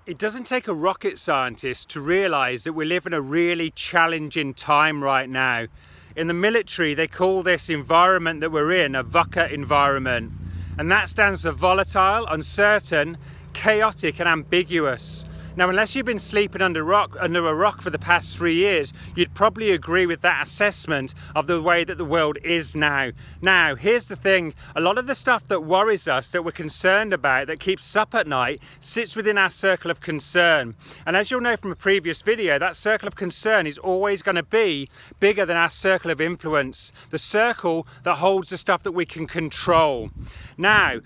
It doesn't take a rocket scientist to realize that we live in a really challenging time right now. In the military, they call this environment that we're in a VUCA environment. And that stands for volatile, uncertain, chaotic and ambiguous. Now, unless you've been sleeping under a rock for the past 3 years, you'd probably agree with that assessment of the way that the world is now. Now, here's the thing. A lot of the stuff that worries us, that we're concerned about, that keeps us up at night, sits within our circle of concern. And as you'll know from a previous video, that circle of concern is always going to be bigger than our circle of influence, the circle that holds the stuff that we can control. Now,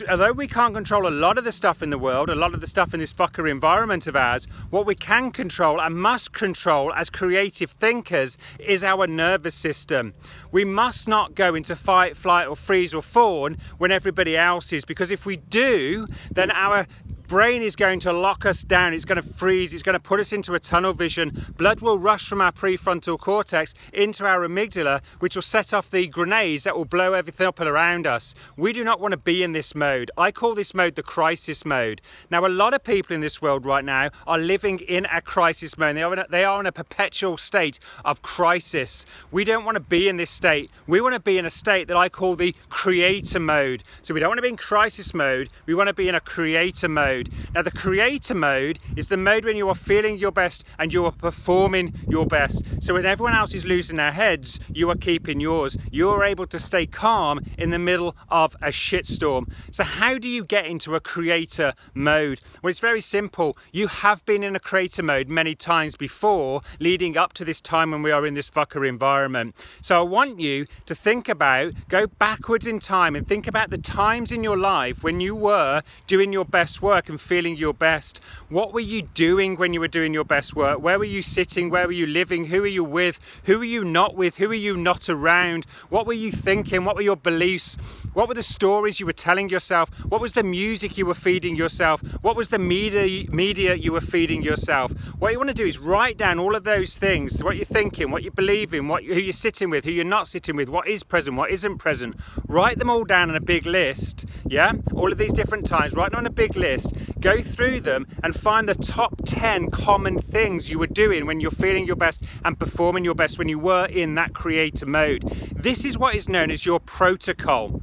although we can't control a lot of the stuff in the world, a lot of the stuff in this fucker environment of ours, what we can control and must control as creative thinkers is our nervous system. We must not go into fight, flight or freeze or fawn when everybody else is, because if we do, then our brain is going to lock us down, it's going to freeze, it's going to put us into a tunnel vision. Blood will rush from our prefrontal cortex into our amygdala, which will set off the grenades that will blow everything up around us. We do not want to be in this mode. I call this mode the crisis mode. Now, a lot of people in this world right now are living in a crisis mode. They are in a perpetual state of crisis. We don't want to be in this state. We want to be in a state that I call the creator mode. So we don't want to be in crisis mode, we want to be in a creator mode. Now, the creator mode is the mode when you are feeling your best and you are performing your best. So when everyone else is losing their heads, you are keeping yours. You are able to stay calm in the middle of a shitstorm. So how do you get into a creator mode? Well, it's very simple. You have been in a creator mode many times before, leading up to this time when we are in this fucker environment. So I want you to think about, go backwards in time and think about the times in your life when you were doing your best work and feeling your best. What were you doing when you were doing your best work? Where were you sitting? Where were you living? Who are you with? Who are you not with? Who are you not around? What were you thinking? What were your beliefs? What were the stories you were telling yourself? What was the music you were feeding yourself? What was the media you were feeding yourself? What you want to do is write down all of those things, what you're thinking, what you believe in, who you're sitting with, who you're not sitting with, what is present, what isn't present. Write them all down on a big list, yeah? All of these different times, write them on a big list. Go through them and find the top 10 common things you were doing when you're feeling your best and performing your best when you were in that creator mode. This is what is known as your protocol.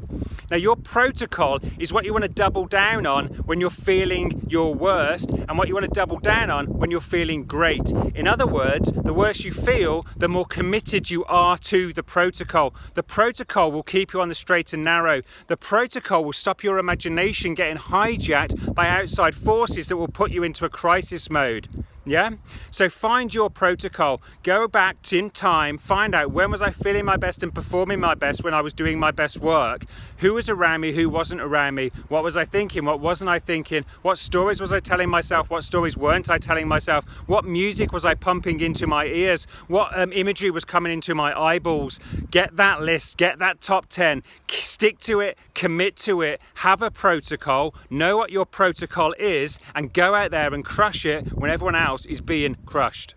Now, your protocol is what you want to double down on when you're feeling your worst and what you want to double down on when you're feeling great. In other words, the worse you feel, the more committed you are to the protocol. The protocol will keep you on the straight and narrow. The protocol will stop your imagination getting hijacked by outside forces that will put you into a crisis mode. Yeah? So find your protocol, go back in time, find out when was I feeling my best and performing my best when I was doing my best work, who was around me, who wasn't around me, what was I thinking, what wasn't I thinking, what stories was I telling myself, what stories weren't I telling myself, what music was I pumping into my ears, what imagery was coming into my eyeballs. Get that list, get that top 10, stick to it, commit to it, have a protocol, know what your protocol is and go out there and crush it when everyone else is being crushed.